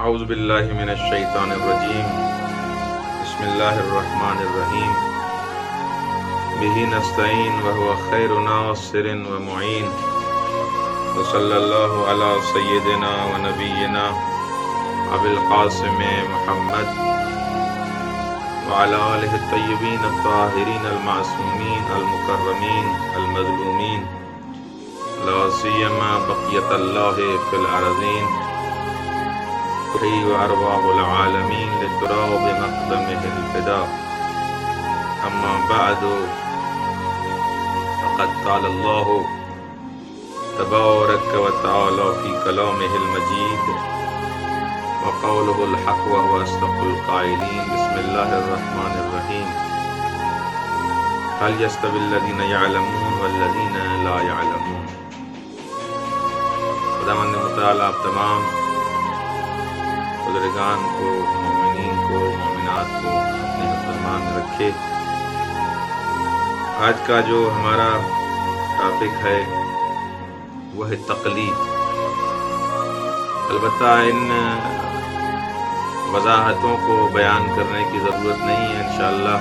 اعوذ باللہ من الشیطان الرجیم بسم اللہ الرحمن الرحیم بہ نستعین وہو خیر ناصر ومعین وصلی اللہ علی سیدنا ونبینا ابی القاسم محمد وعلی آلہ الطیبین الطاہرین المعصومین المکرمین المظلومین لا سیما بقیت اللہ فی الارضین وأرواح العالمين للتراب بمقدمه الفداء أما بعد فقد قال الله تبارك وتعالى في كلامه المجيد وقوله الحق وهو أصدق القائلين بسم الله الرحمن الرحيم هل يستوي الذين يعلمون والذين لا يعلمون. خداوند متعال آپ تمام بزرگان کو، مومنین کو، مومنات کو اپنے فرمان میں رکھے. آج کا جو ہمارا ٹاپک ہے وہ ہے تقلید. البتہ ان وضاحتوں کو بیان کرنے کی ضرورت نہیں ہے، انشاءاللہ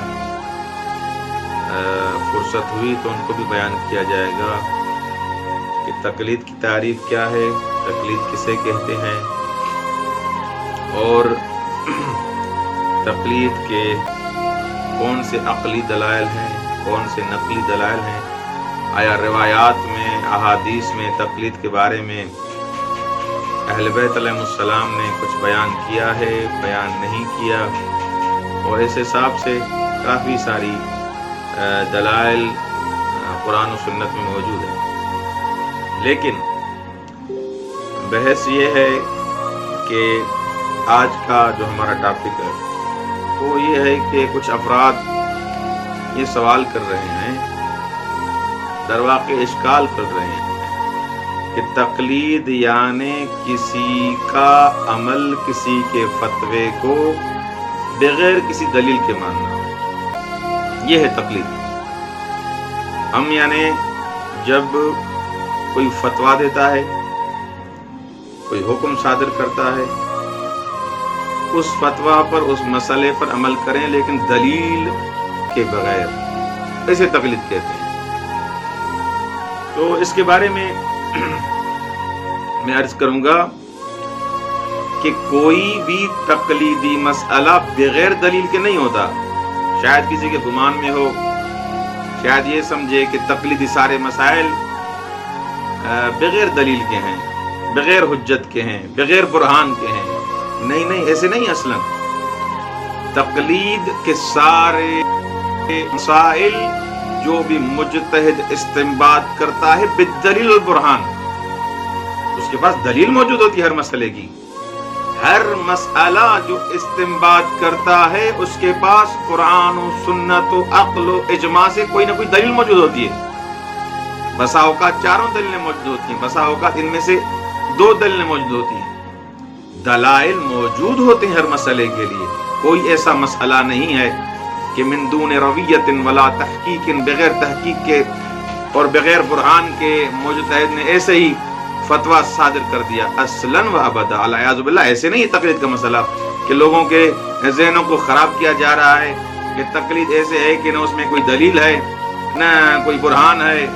فرصت ہوئی تو ان کو بھی بیان کیا جائے گا کہ تقلید کی تعریف کیا ہے، تقلید کسے کہتے ہیں، اور تقلید کے کون سے عقلی دلائل ہیں، کون سے نقلی دلائل ہیں. آیا روایات میں، احادیث میں تقلید کے بارے میں اہل بیت علیہ السلام نے کچھ بیان کیا ہے، بیان نہیں کیا، اور اس حساب سے کافی ساری دلائل قرآن و سنت میں موجود ہیں. لیکن بحث یہ ہے کہ آج کا جو ہمارا ٹاپک ہے وہ یہ ہے کہ کچھ افراد یہ سوال کر رہے ہیں، در واقع اشکال کر رہے ہیں کہ تقلید یعنی کسی کا عمل، کسی کے فتوے کو بغیر کسی دلیل کے ماننا، یہ ہے تقلید. ہم یعنی جب کوئی فتویٰ دیتا ہے، کوئی حکم صادر کرتا ہے، اس فتویٰ پر، اس مسئلے پر عمل کریں لیکن دلیل کے بغیر، اسے تقلید کہتے ہیں. تو اس کے بارے میں میں عرض کروں گا کہ کوئی بھی تقلیدی مسئلہ بغیر دلیل کے نہیں ہوتا. شاید کسی کے گمان میں ہو، شاید یہ سمجھے کہ تقلیدی سارے مسائل بغیر دلیل کے ہیں، بغیر حجت کے ہیں، بغیر برہان کے ہیں. نہیں، ایسے نہیں. اصلا تقلید کے سارے مسائل جو بھی مجتہد استنباط کرتا ہے بالدلیل والبرہان، اس کے پاس دلیل موجود ہوتی ہے ہر مسئلے کی. ہر مسئلہ جو استنباط کرتا ہے اس کے پاس قرآن و سنت و عقل و اجماع سے کوئی نہ کوئی دلیل موجود ہوتی ہے. بسا اوقات چاروں دلیلیں موجود ہوتی ہیں، بسا اوقات ان میں سے 2 دلیلیں موجود ہوتی ہیں. دلائل موجود ہوتے ہیں ہر مسئلے کے لیے. کوئی ایسا مسئلہ نہیں ہے کہ من دون رویت ولا تحقیق، بغیر تحقیق کے اور بغیر برہان کے مجتہد نے ایسے ہی فتویٰ صادر کر دیا اصلاً و ابدا. العیاذ باللہ ایسے نہیں ہے تقلید کا مسئلہ کہ لوگوں کے ذہنوں کو خراب کیا جا رہا ہے کہ تقلید ایسے ہے کہ نہ اس میں کوئی دلیل ہے، نہ کوئی برہان ہے،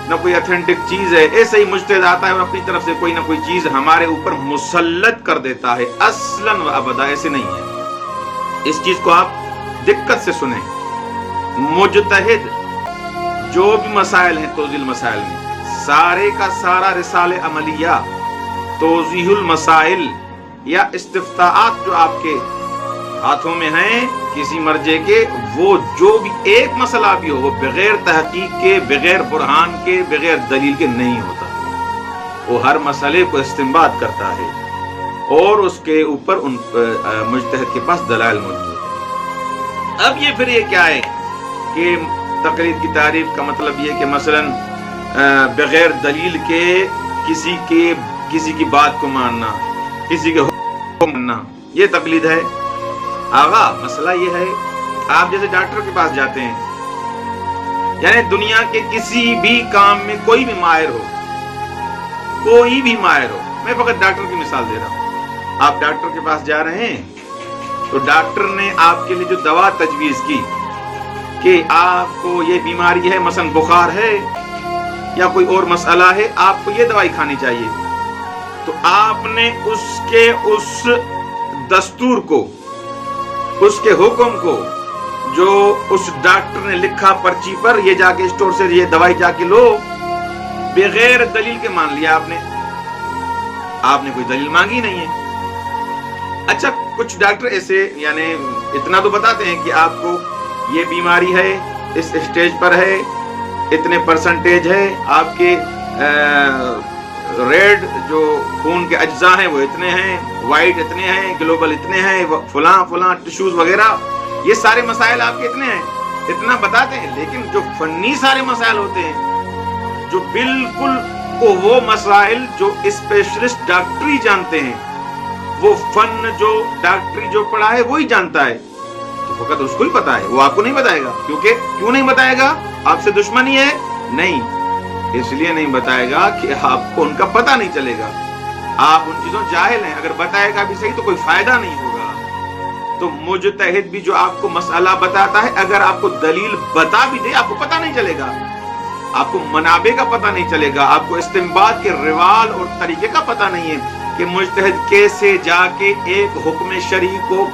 نہ کوئی اتھینٹک چیز ہے. ایسے ہی مجتہد آتا ہے اور اپنی طرف سے کوئی نہ کوئی چیز ہمارے اوپر مسلط کر دیتا ہے. اصلاً و ابدا ایسے نہیں ہے. اس چیز کو آپ دقت سے سنیں. مجتہد جو بھی مسائل ہیں توضیح المسائل میں، سارے کا سارا رسالہ عملیہ، توضیح المسائل یا استفتاءات جو آپ کے ہاتھوں میں ہیں کسی مرجع کے، وہ جو بھی ایک مسئلہ بھی ہو وہ بغیر تحقیق کے، بغیر برہان کے، بغیر دلیل کے نہیں ہوتا. وہ ہر مسئلے کو استنباط کرتا ہے اور اس کے اوپر ان مجتہد کے پاس دلائل موجود ہیں. اب یہ پھر یہ کیا ہے کہ تقلید کی تعریف کا مطلب یہ کہ مثلاً بغیر دلیل کے کسی کی بات کو ماننا، کسی کے حکم ماننا، یہ تقلید ہے. آغا مسئلہ یہ ہے، آپ جیسے ڈاکٹر کے پاس جاتے ہیں، یعنی دنیا کے کسی بھی کام میں کوئی بھی ماہر ہو، میں فقط ڈاکٹر کی مثال دے رہا ہوں، آپ ڈاکٹر کے پاس جا رہے ہیں تو ڈاکٹر نے آپ کے لیے جو دوا تجویز کی کہ آپ کو یہ بیماری ہے، مثلا بخار ہے یا کوئی اور مسئلہ ہے، آپ کو یہ دوائی کھانی چاہیے، تو آپ نے اس دستور کو، اس کے حکم کو جو اس ڈاکٹر نے لکھا پرچی پر، یہ جا کے اسٹور سے یہ دوائی جا کے لو، بغیر دلیل کے مان لیا آپ نے کوئی دلیل مانگی نہیں ہے۔ اچھا، کچھ ڈاکٹر ایسے یعنی اتنا تو بتاتے ہیں کہ آپ کو یہ بیماری ہے، اس اسٹیج پر ہے، اتنے پرسنٹیج ہے، آپ کے ریڈ جو خون کے اجزاء ہیں وہ اتنے ہیں، وائٹ اتنے ہیں، گلوبل اتنے ہیں، فلاں ٹیشوز وغیرہ، یہ سارے مسائل آپ کے اتنے ہیں، اتنا بتاتے ہیں۔ لیکن جو فنی سارے مسائل ہوتے ہیں، جو بالکل وہ مسائل جو اسپیشلسٹ ڈاکٹری جانتے ہیں، وہ فن جو ڈاکٹری جو پڑھا ہے وہی جانتا ہے، تو فقط اس کو ہی پتا ہے، وہ آپ کو نہیں بتائے گا۔ کیوں نہیں بتائے گا؟ آپ سے دشمنی ہے؟ نہیں، اس لیے نہیں بتائے گا کہ آپ کو ان کا پتہ نہیں چلے گا، آپ ان چیزوں جاہل ہیں۔ اگر بتائے گا بھی صحیح تو کوئی فائدہ نہیں ہوگا۔ تو مجتہد بھی جو آپ کو مسئلہ بتاتا ہے، اگر آپ کو دلیل بتا بھی دے، آپ کو پتہ نہیں چلے گا، آپ کو منابع کا پتہ نہیں چلے گا، آپ کو استنباط کے روال اور طریقے کا پتہ نہیں ہے کہ مجتہد کیسے جا کے ایک حکم شرعی کو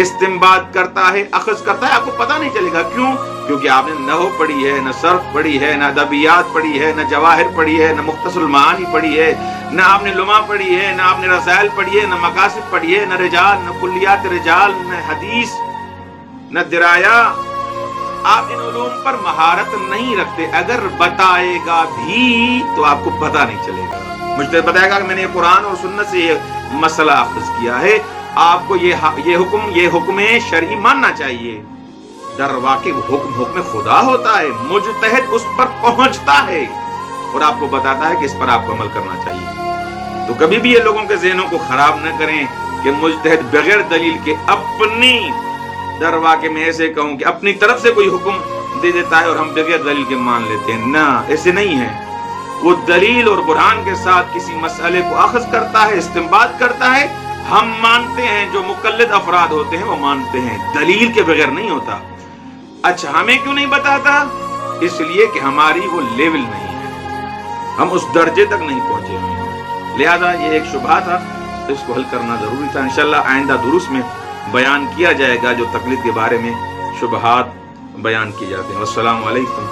استنباط کرتا ہے، اخذ کرتا ہے، آپ کو پتہ نہیں چلے گا۔ کیوں؟ کیونکہ آپ نے نحو پڑھی ہے، نہ صرف پڑھی ہے، نہ ادبیات پڑھی ہے، نہ جواہر پڑھی ہے، نہ مختصر المعانی پڑھی ہے، نہ آپ نے لمع پڑھی ہے، نہ آپ نے رسائل پڑھی ہے، نہ مقاصد پڑھی ہے، نہ رجال، نہ کلیات رجال، نہ حدیث، نہ درایا۔ آپ ان علوم پر مہارت نہیں رکھتے۔ اگر بتائے گا بھی تو آپ کو پتہ نہیں چلے گا۔ مجھے بتائے گا کہ میں نے قرآن اور سنت سے یہ مسئلہ اخذ کیا ہے، آپ کو یہ حکم شرعی ماننا چاہیے۔ در واقع حکم خدا ہوتا ہے، مجتہد اس پر پہنچتا ہے اور آپ کو بتاتا ہے کہ اس پر آپ کو عمل کرنا چاہیے۔ تو کبھی بھی یہ لوگوں کے ذہنوں کو خراب نہ کریں کہ مجتہد بغیر دلیل کے اپنی، در واقع میں ایسے کہوں کہ اپنی طرف سے کوئی حکم دے دیتا ہے اور ہم بغیر دلیل کے مان لیتے ہیں۔ نہ، ایسے نہیں ہے۔ وہ دلیل اور برہان کے ساتھ کسی مسئلے کو اخذ کرتا ہے، استنباط کرتا ہے، ہم مانتے ہیں، جو مقلد افراد ہوتے ہیں وہ مانتے ہیں، دلیل کے بغیر نہیں ہوتا۔ اچھا، ہمیں کیوں نہیں بتاتا؟ اس لیے کہ ہماری وہ لیول نہیں ہے، ہم اس درجے تک نہیں پہنچے ہیں، لہذا یہ ایک شبہہ تھا، اس کو حل کرنا ضروری تھا۔ انشاءاللہ آئندہ دروس میں بیان کیا جائے گا جو تقلید کے بارے میں شبہات بیان کی جاتے ہیں۔ والسلام علیکم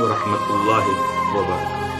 ورحمۃ اللہ وبرکاتہ۔